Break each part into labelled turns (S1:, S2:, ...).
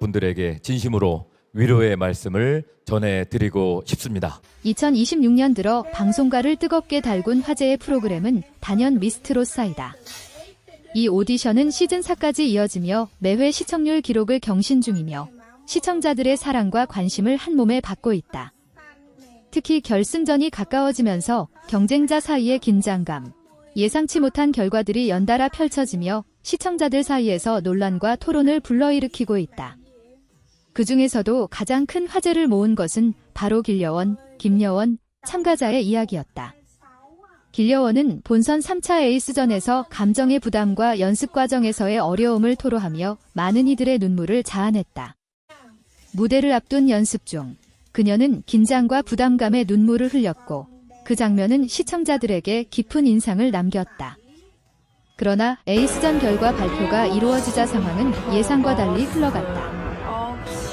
S1: 가족분들에게 진심으로 위로의 말씀을 전해드리고 싶습니다.
S2: 2026년 들어 방송가를 뜨겁게 달군 화제의 프로그램은 단연 미스트롯사이다. 이 오디션은 시즌 4까지 이어지며 매회 시청률 기록을 경신 중이며 시청자들의 사랑과 관심을 한몸에 받고 있다. 특히 결승전이 가까워지면서 경쟁자 사이의 긴장감, 예상치 못한 결과들이 연달아 펼쳐지며 시청자들 사이에서 논란과 토론을 불러일으키고 있다. 그 중에서도 가장 큰 화제를 모은 것은 바로 길려원, 김여원 참가자의 이야기였다. 길려원은 본선 3차 에이스전에서 감정의 부담과 연습 과정에서의 어려움을 토로하며 많은 이들의 눈물을 자아냈다. 무대를 앞둔 연습 중 그녀는 긴장과 부담감에 눈물을 흘렸고 그 장면은 시청자들에게 깊은 인상을 남겼다. 그러나 에이스전 결과 발표가 이루어지자 상황은 예상과 달리 흘러갔다.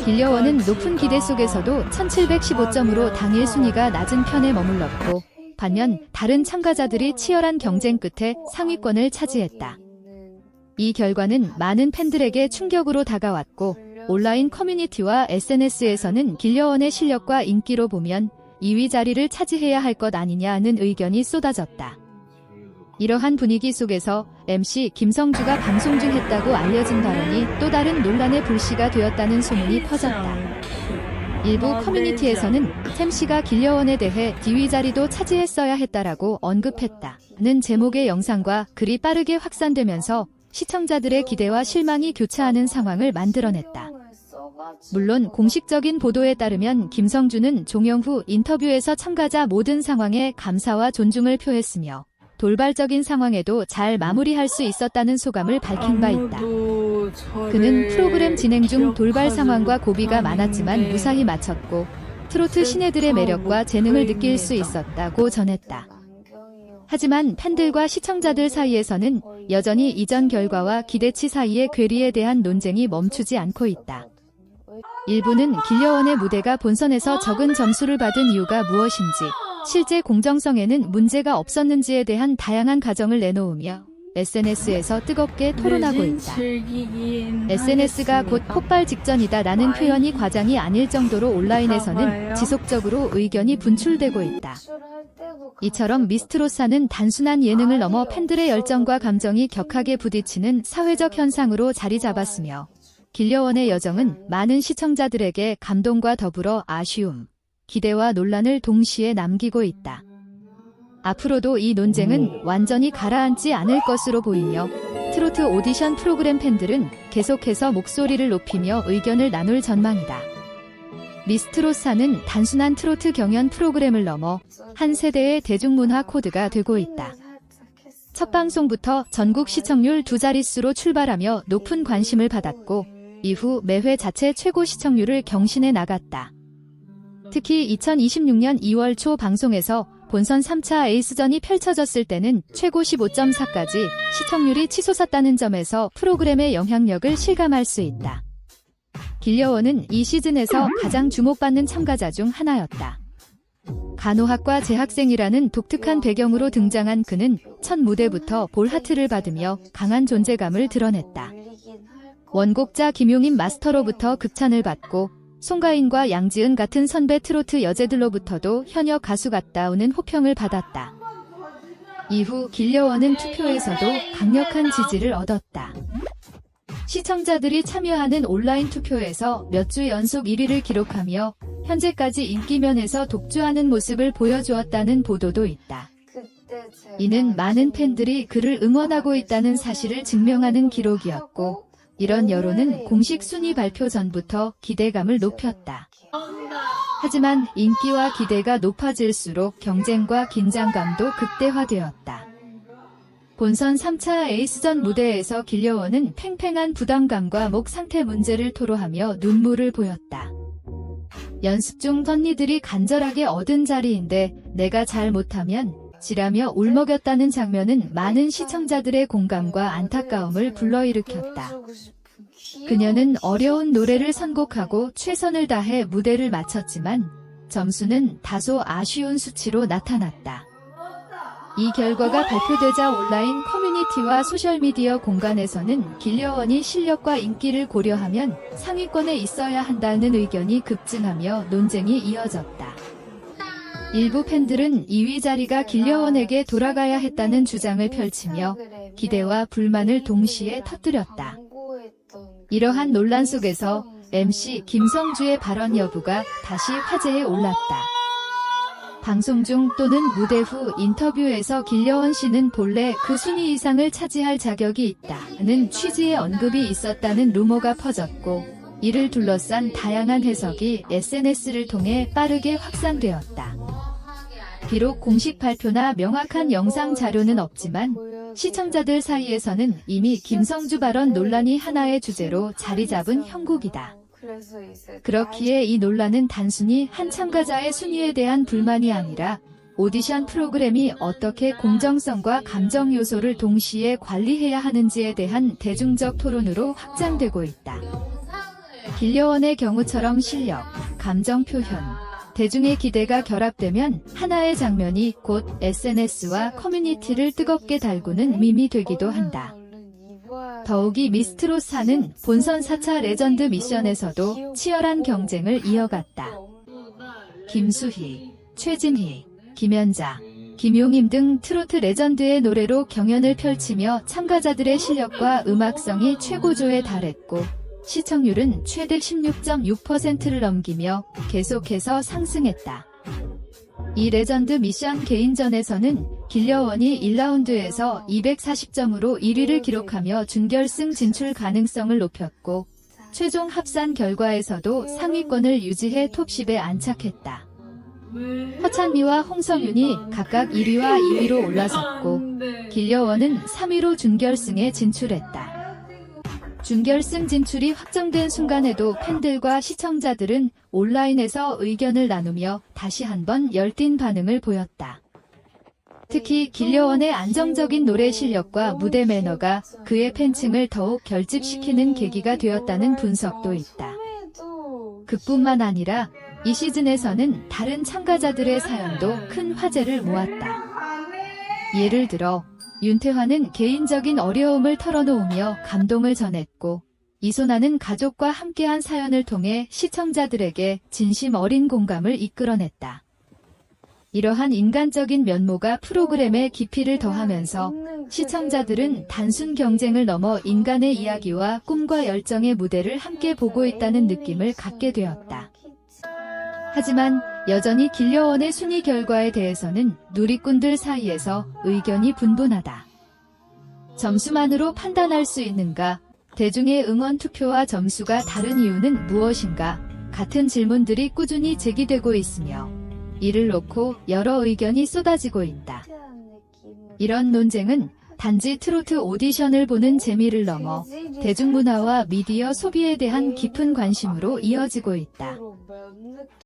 S2: 길려원은 높은 기대 속에서도 1715점으로 당일 순위가 낮은 편에 머물렀고 반면 다른 참가자들이 치열한 경쟁 끝에 상위권을 차지했다. 이 결과는 많은 팬들에게 충격으로 다가왔고 온라인 커뮤니티와 SNS에서는 길려원의 실력과 인기로 보면 2위 자리를 차지해야 할 것 아니냐는 의견이 쏟아졌다. 이러한 분위기 속에서 MC 김성주가 방송 중 했다고 알려진 발언이 또 다른 논란의 불씨가 되었다는 소문이 퍼졌다. 일부 커뮤니티에서는 템씨가 길려원에 대해 D위 자리도 차지했어야 했다라고 언급했다는 제목의 영상과 글이 빠르게 확산되면서 시청자들의 기대와 실망이 교차하는 상황을 만들어냈다. 물론 공식적인 보도에 따르면 김성주는 종영 후 인터뷰에서 참가자 모든 상황에 감사와 존중을 표했으며 돌발적인 상황에도 잘 마무리할 수 있었다는 소감을 밝힌 바 있다. 그는 프로그램 진행 중 돌발 상황과 고비가 많았지만 무사히 마쳤고 트로트 신예들의 매력과 재능을 느낄 수 있었다고 전했다. 하지만 팬들과 시청자들 사이에서는 여전히 이전 결과와 기대치 사이의 괴리에 대한 논쟁이 멈추지 않고 있다. 일부는 길려원의 무대가 본선에서 적은 점수를 받은 이유가 무엇인지, 실제 공정성에는 문제가 없었는지에 대한 다양한 가정을 내놓으며 SNS에서 뜨겁게 토론하고 있다. SNS가 곧 폭발 직전이다라는 표현이 과장이 아닐 정도로 온라인에서는 지속적으로 의견이 분출되고 있다. 이처럼 미스트롯사는 단순한 예능을 넘어 팬들의 열정과 감정이 격하게 부딪히는 사회적 현상으로 자리 잡았으며 길려원의 여정은 많은 시청자들에게 감동과 더불어 아쉬움, 기대와 논란을 동시에 남기고 있다. 앞으로도 이 논쟁은 완전히 가라앉지 않을 것으로 보이며 트로트 오디션 프로그램 팬들은 계속해서 목소리를 높이며 의견을 나눌 전망이다. 미스트롯사는 단순한 트로트 경연 프로그램을 넘어 한 세대의 대중문화 코드가 되고 있다. 첫 방송부터 전국 시청률 2자릿수로 출발하며 높은 관심을 받았고 이후 매회 자체 최고 시청률을 경신해 나갔다. 특히 2026년 2월 초 방송에서 본선 3차 에이스전이 펼쳐졌을 때는 최고 15.4까지 시청률이 치솟았다는 점에서 프로그램의 영향력을 실감할 수 있다. 길려원은 이 시즌에서 가장 주목받는 참가자 중 하나였다. 간호학과 재학생이라는 독특한 배경으로 등장한 그는 첫 무대부터 볼 하트를 받으며 강한 존재감을 드러냈다. 원곡자 김용임 마스터로부터 극찬을 받고 송가인과 양지은 같은 선배 트로트 여제들로부터도 현역 가수 같다우는 호평을 받았다. 이후 길려원은 투표에서도 강력한 지지를 얻었다. 시청자들이 참여하는 온라인 투표에서 몇 주 연속 1위를 기록하며 현재까지 인기면에서 독주하는 모습을 보여주었다는 보도도 있다. 이는 많은 팬들이 그를 응원하고 있다는 사실을 증명하는 기록이었고 이런 여론은 공식 순위 발표 전부터 기대감을 높였다. 하지만 인기와 기대가 높아질수록 경쟁과 긴장감도 극대화되었다. 본선 3차 에이스전 무대에서 길려원은 팽팽한 부담감과 목 상태 문제를 토로하며 눈물을 보였다. 연습 중 언니들이 간절하게 얻은 자리인데 내가 잘 못하면 지라며 울먹였다는 장면은 많은 시청자들의 공감과 안타까움을 불러일으켰다. 그녀는 어려운 노래를 선곡하고 최선을 다해 무대를 마쳤지만 점수는 다소 아쉬운 수치로 나타났다. 이 결과가 발표되자 온라인 커뮤니티와 소셜미디어 공간에서는 길려원이 실력과 인기를 고려하면 상위권에 있어야 한다는 의견이 급증하며 논쟁이 이어졌다. 일부 팬들은 2위 자리가 길려원에게 돌아가야 했다는 주장을 펼치며 기대와 불만을 동시에 터뜨렸다. 이러한 논란 속에서 MC 김성주의 발언 여부가 다시 화제에 올랐다. 방송 중 또는 무대 후 인터뷰에서 길려원 씨는 본래 그 순위 이상을 차지할 자격이 있다는 취지의 언급이 있었다는 루머가 퍼졌고, 이를 둘러싼 다양한 해석이 SNS를 통해 빠르게 확산되었다. 비록 공식 발표나 명확한 영상 자료는 없지만 시청자들 사이에서는 이미 김성주 발언 논란이 하나의 주제로 자리 잡은 형국이다. 그렇기에 이 논란은 단순히 한 참가자의 순위에 대한 불만이 아니라 오디션 프로그램이 어떻게 공정성과 감정 요소를 동시에 관리해야 하는지에 대한 대중적 토론으로 확장되고 있다. 길려원의 경우처럼 실력, 감정 표현, 대중의 기대가 결합되면 하나의 장면이 곧 SNS와 커뮤니티를 뜨겁게 달구는 밈이 되기도 한다. 더욱이 미스트롯4는 본선 4차 레전드 미션에서도 치열한 경쟁을 이어갔다. 김수희, 최진희, 김연자, 김용임 등 트로트 레전드의 노래로 경연을 펼치며 참가자들의 실력과 음악성이 최고조에 달했고, 시청률은 최대 16.6%를 넘기며 계속해서 상승했다. 이 레전드 미션 개인전에서는 길려원이 1라운드에서 240점으로 1위를 기록하며 준결승 진출 가능성을 높였고, 최종 합산 결과에서도 상위권을 유지해 톱10에 안착했다. 허찬미와 홍성윤이 각각 1위와 2위로 올라섰고, 길려원은 3위로 준결승에 진출했다. 준결승 진출이 확정된 순간에도 팬들과 시청자들은 온라인에서 의견을 나누며 다시 한번 열띤 반응을 보였다. 특히 길려원의 안정적인 노래 실력과 무대 매너가 그의 팬층을 더욱 결집시키는 계기가 되었다는 분석도 있다. 그뿐만 아니라 이 시즌에서는 다른 참가자들의 사연도 큰 화제를 모았다. 예를 들어 윤태환은 개인적인 어려움을 털어놓으며 감동을 전했고, 이소나는 가족과 함께한 사연을 통해 시청자들에게 진심 어린 공감을 이끌어냈다. 이러한 인간적인 면모가 프로그램의 깊이를 더하면서 시청자들은 단순 경쟁을 넘어 인간의 이야기와 꿈과 열정의 무대를 함께 보고 있다는 느낌을 갖게 되었다. 하지만 여전히 길려원의 순위 결과에 대해서는 누리꾼들 사이에서 의견이 분분하다. 점수만으로 판단할 수 있는가? 대중의 응원 투표와 점수가 다른 이유는 무엇인가? 같은 질문들이 꾸준히 제기되고 있으며, 이를 놓고 여러 의견이 쏟아지고 있다. 이런 논쟁은 단지 트로트 오디션을 보는 재미를 넘어 대중문화와 미디어 소비에 대한 깊은 관심으로 이어지고 있다.